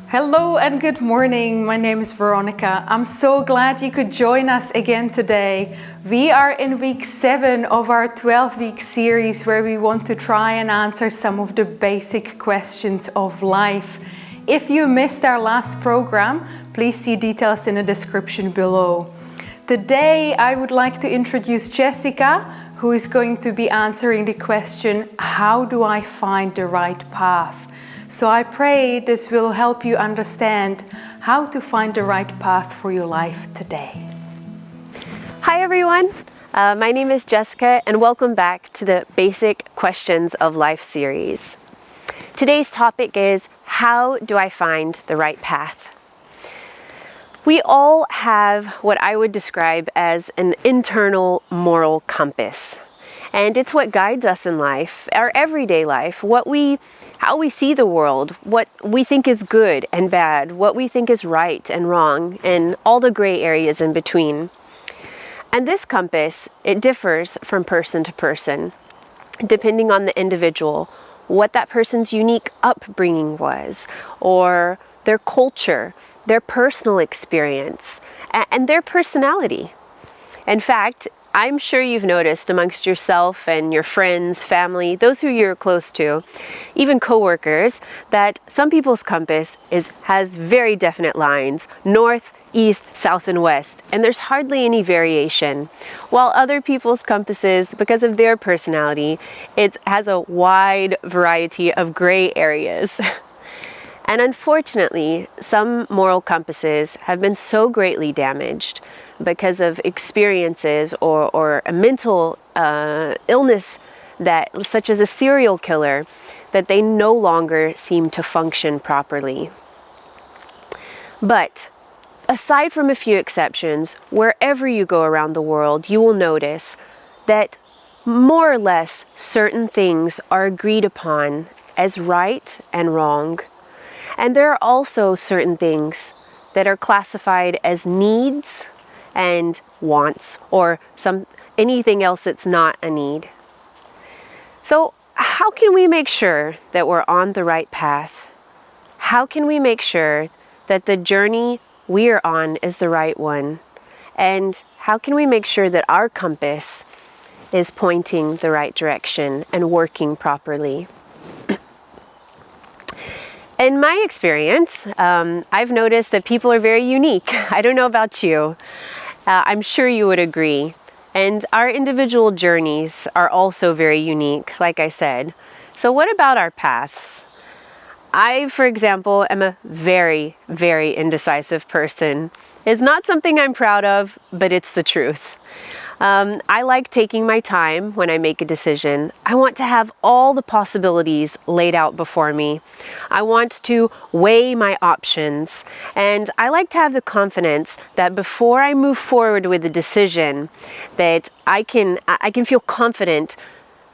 Hello and good morning. My name is Veronica. I'm so glad you could join us again today. We are in week 7 of our 12-week series where we want to try and answer some of the basic questions of life. If you missed our last program, please see details in the description below. Today I would like to introduce Jessica, who is going to be answering the question, how do I find the right path? So I pray this will help you understand how to find the right path for your life today. Hi everyone, my name is Jessica and welcome back to the Basic Questions of Life series. Today's topic is, how do I find the right path? We all have what I would describe as an internal moral compass. And it's what guides us in life, our everyday life, how we see the world, what we think is good and bad, what we think is right and wrong, and all the gray areas in between. And this compass, it differs from person to person, depending on the individual, what that person's unique upbringing was, or their culture, their personal experience, and their personality. In fact, I'm sure you've noticed amongst yourself and your friends, family, those who you're close to, even coworkers, that some people's compass has very definite lines, north, east, south, and west, and there's hardly any variation. While other people's compasses, because of their personality, it has a wide variety of gray areas. And unfortunately, some moral compasses have been so greatly damaged because of experiences or a mental illness such as a serial killer, that they no longer seem to function properly. But aside from a few exceptions, wherever you go around the world, you will notice that more or less certain things are agreed upon as right and wrong. And there are also certain things that are classified as needs and wants, or anything else that's not a need. So how can we make sure that we're on the right path? How can we make sure that the journey we are on is the right one? And how can we make sure that our compass is pointing the right direction and working properly? In my experience, I've noticed that people are very unique. I don't know about you. I'm sure you would agree. And our individual journeys are also very unique, like I said. So what about our paths? I, for example, am a very, very indecisive person. It's not something I'm proud of, but it's the truth. I like taking my time when I make a decision. I want to have all the possibilities laid out before me. I want to weigh my options, and I like to have the confidence that before I move forward with a decision, that I can feel confident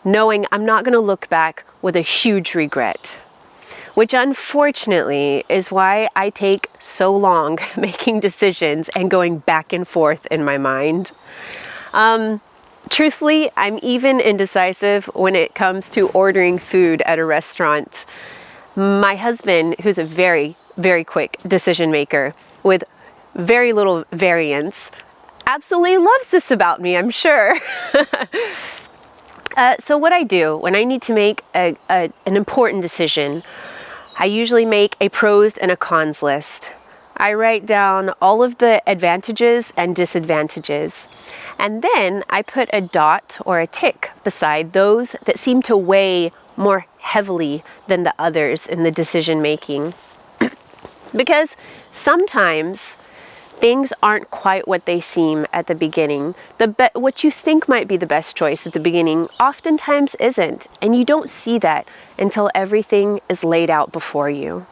knowing I'm not going to look back with a huge regret. Which unfortunately is why I take so long making decisions and going back and forth in my mind. Truthfully, I'm even indecisive when it comes to ordering food at a restaurant. My husband, who's a very, very quick decision maker with very little variance, absolutely loves this about me, I'm sure. So what I do when I need to make an important decision, I usually make a pros and a cons list. I write down all of the advantages and disadvantages. And then I put a dot or a tick beside those that seem to weigh more heavily than the others in the decision making. Because sometimes things aren't quite what they seem at the beginning. What you think might be the best choice at the beginning oftentimes isn't, and you don't see that until everything is laid out before you.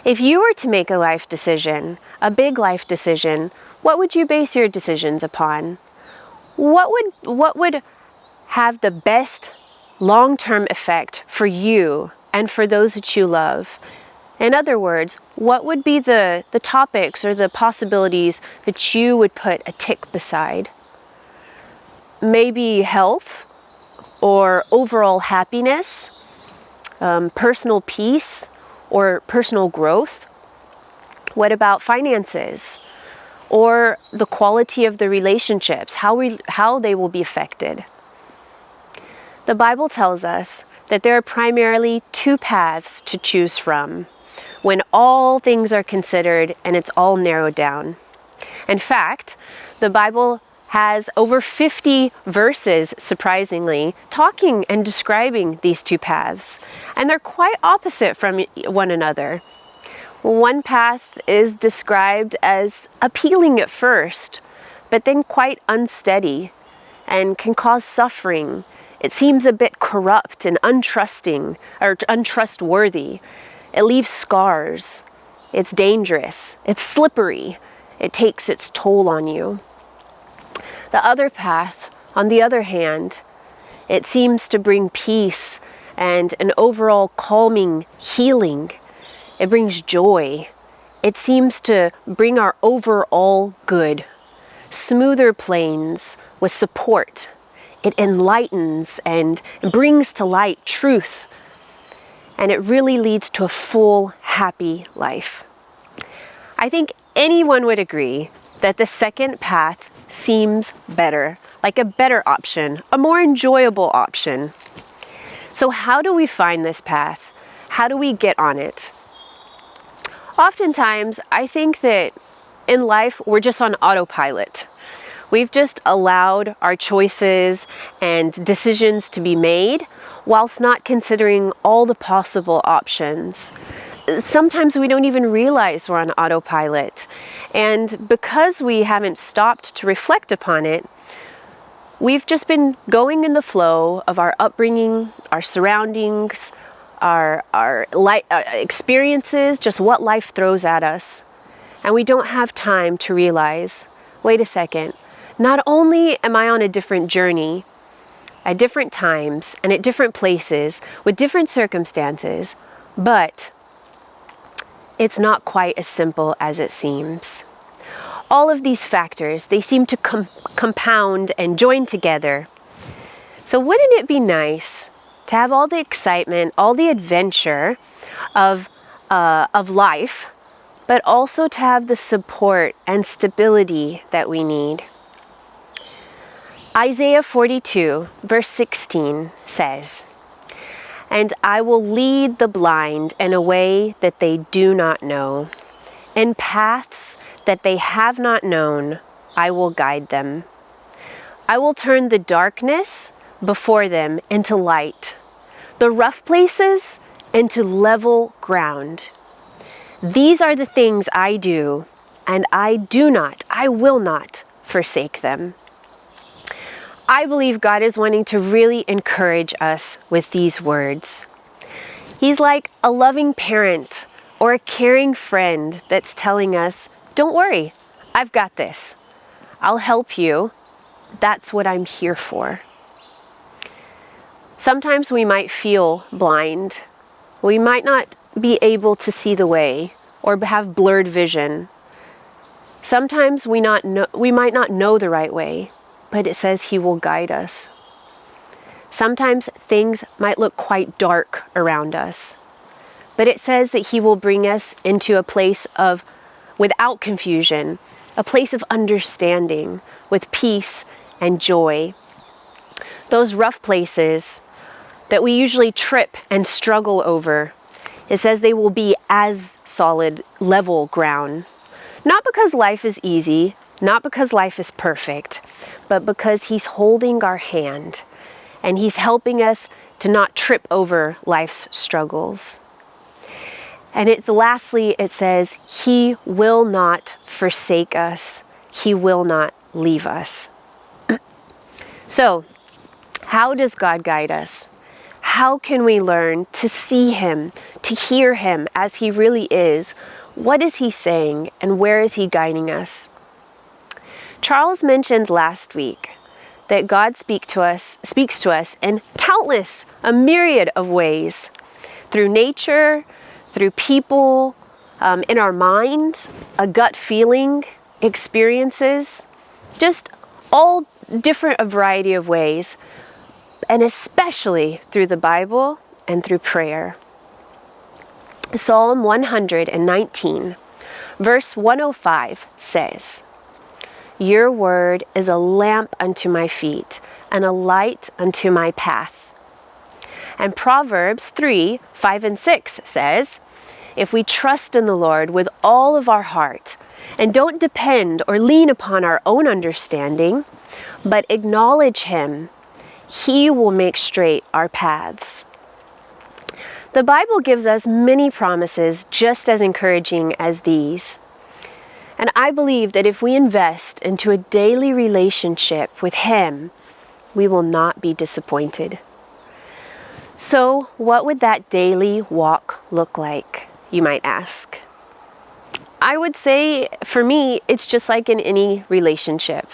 If you were to make a life decision, a big life decision, what would you base your decisions upon? What would have the best long-term effect for you and for those that you love? In other words, what would be the topics or the possibilities that you would put a tick beside? maybe health or overall happiness, personal peace or personal growth? What about finances or the quality of the relationships, how they will be affected? The Bible tells us that there are primarily two paths to choose from when all things are considered and it's all narrowed down. In fact, the Bible has over 50 verses, surprisingly, talking and describing these two paths, and they're quite opposite from one another. One path is described as appealing at first, but then quite unsteady and can cause suffering. It seems a bit corrupt and untrusting or untrustworthy. It leaves scars. It's dangerous. It's slippery. It takes its toll on you. The other path, on the other hand, it seems to bring peace and an overall calming healing. It brings joy. It seems to bring our overall good. Smoother plains with support. It enlightens and brings to light truth. And it really leads to a full, happy life. I think anyone would agree that the second path seems better, like a better option, a more enjoyable option. So how do we find this path? How do we get on it? Oftentimes, I think that in life, we're just on autopilot. We've just allowed our choices and decisions to be made whilst not considering all the possible options. Sometimes we don't even realize we're on autopilot. And because we haven't stopped to reflect upon it, we've just been going in the flow of our upbringing, our surroundings, our experiences, just what life throws at us. And we don't have time to realize, wait a second, not only am I on a different journey at different times and at different places with different circumstances, but it's not quite as simple as it seems. All of these factors, they seem to compound and join together. So wouldn't it be nice to have all the excitement, all the adventure of life, but also to have the support and stability that we need? Isaiah 42, verse 16 says, "And I will lead the blind in a way that they do not know. In paths that they have not known, I will guide them. I will turn the darkness before them into light, the rough places into level ground. These are the things I do, and I will not forsake them." I believe God is wanting to really encourage us with these words. He's like a loving parent or a caring friend that's telling us, don't worry, I've got this. I'll help you. That's what I'm here for. Sometimes we might feel blind. We might not be able to see the way or have blurred vision. Sometimes we might not know the right way, but it says He will guide us. Sometimes things might look quite dark around us, but it says that He will bring us into a place of, without confusion, a place of understanding with peace and joy. Those rough places that we usually trip and struggle over, it says they will be as solid, level ground. Not because life is easy, not because life is perfect, but because He's holding our hand and He's helping us to not trip over life's struggles. And lastly, it says, He will not forsake us. He will not leave us. So, how does God guide us? How can we learn to see Him, to hear Him as He really is? What is He saying, and where is He guiding us? Charles mentioned last week that God speaks to us in countless, a myriad of ways, through nature, through people, in our mind, a gut feeling, experiences, just all a variety of ways, and especially through the Bible and through prayer. Psalm 119, verse 105 says, "Your word is a lamp unto my feet and a light unto my path." And Proverbs 3, 5 and 6 says, "If we trust in the Lord with all of our heart and don't depend or lean upon our own understanding, but acknowledge Him, He will make straight our paths." The Bible gives us many promises just as encouraging as these. And I believe that if we invest into a daily relationship with Him, we will not be disappointed. So, what would that daily walk look like, you might ask? I would say, for me, it's just like in any relationship.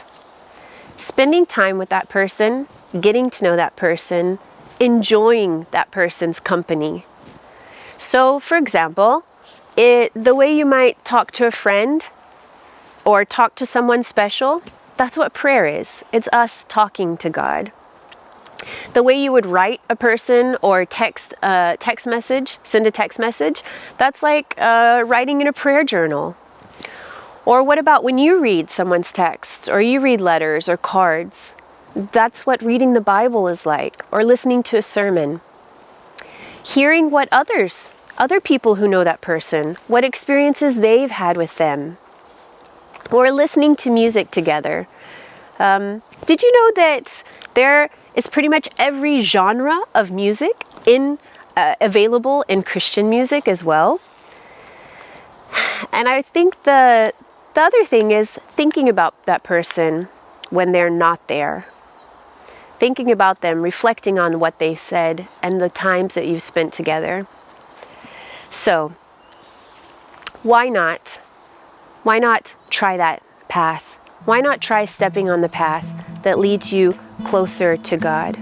Spending time with that person, getting to know that person, enjoying that person's company. So, for example, the way you might talk to a friend or talk to someone special, that's what prayer is. It's us talking to God. The way you would write a person or send a text message, that's like writing in a prayer journal. Or what about when you read someone's text or you read letters or cards? That's what reading the Bible is like, or listening to a sermon. Hearing what other people who know that person, what experiences they've had with them. Or listening to music together. Did you know that there is pretty much every genre of music available in Christian music as well? And I think the other thing is thinking about that person when they're not there. Thinking about them, reflecting on what they said and the times that you've spent together. So, why not? Why not try that path? Why not try stepping on the path that leads you closer to God?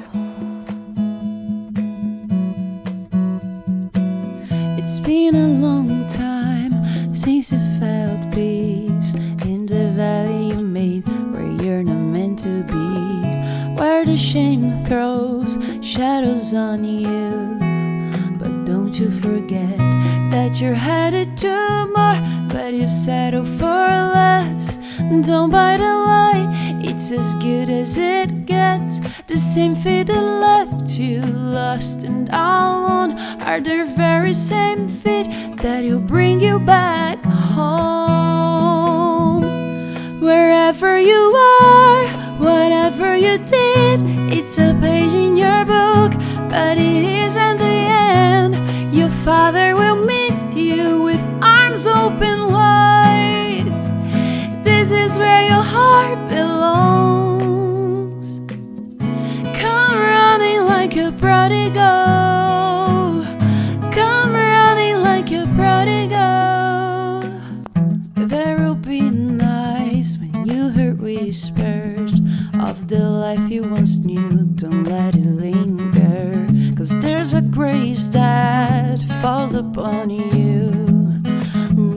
It's been a long time since you felt peace in the valley you made where you're not meant to be, where the shame throws shadows on you. But don't you forget that you're headed to more, but you've settled for less. Don't buy the lie, it's as good as it gets. The same fate that left you lost and alone are the very same fate that will bring you back home. Wherever you are, whatever you did, it's a page in your book, but it isn't the end. Your Father will meet you with arms open wide. This is where your heart belongs. Come running like a prodigal. Come running like a prodigal. There will be nights when you hear whispers of the life you once knew. Don't let it linger, 'cause there's a grace that falls upon you.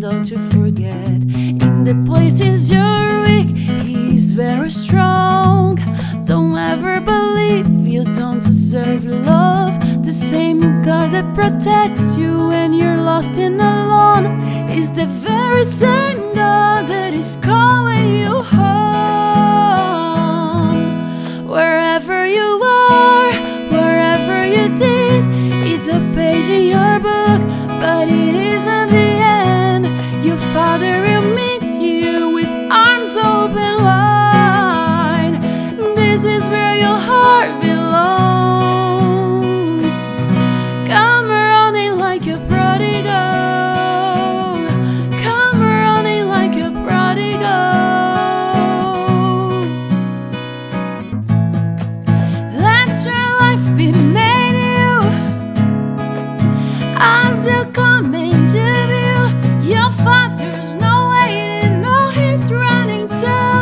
Don't you forget, in the places you're weak, He's very strong. Don't ever believe you don't deserve love. The same God that protects you when you're lost and alone is the very same God that is calling you home. Wherever you are, wherever you did, it's a page in your book, but it isn't the end. Your Father will meet you with arms open wide. This is where your heart belongs. Come running like a prodigal. Come running like a prodigal. Let your life be made new as you come into view. Your Father's not waiting, no, He's running too.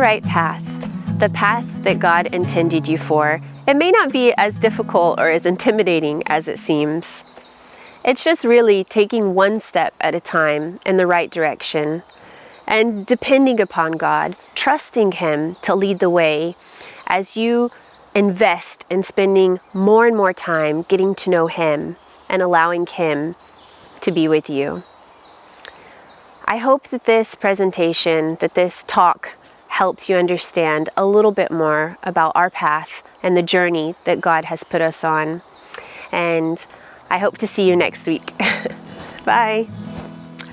right path, the path that God intended you for. It may not be as difficult or as intimidating as it seems. It's just really taking one step at a time in the right direction and depending upon God, trusting Him to lead the way as you invest in spending more and more time getting to know Him and allowing Him to be with you. I hope that this presentation, that this talk helps you understand a little bit more about our path and the journey that God has put us on. And I hope to see you next week. Bye.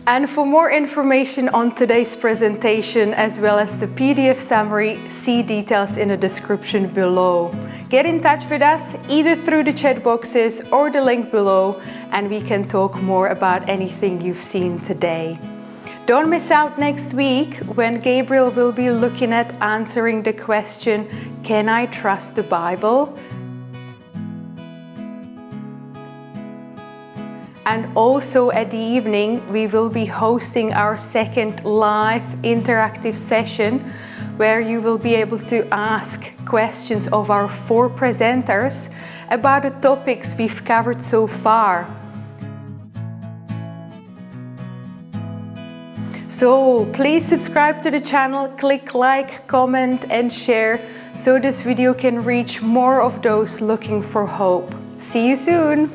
And for more information on today's presentation, as well as the PDF summary, see details in the description below. Get in touch with us either through the chat boxes or the link below, and we can talk more about anything you've seen today. Don't miss out next week when Gabriel will be looking at answering the question, can I trust the Bible? And also at the evening, we will be hosting our second live interactive session where you will be able to ask questions of our 4 presenters about the topics we've covered so far. So please subscribe to the channel, click like, comment and share so this video can reach more of those looking for hope. See you soon!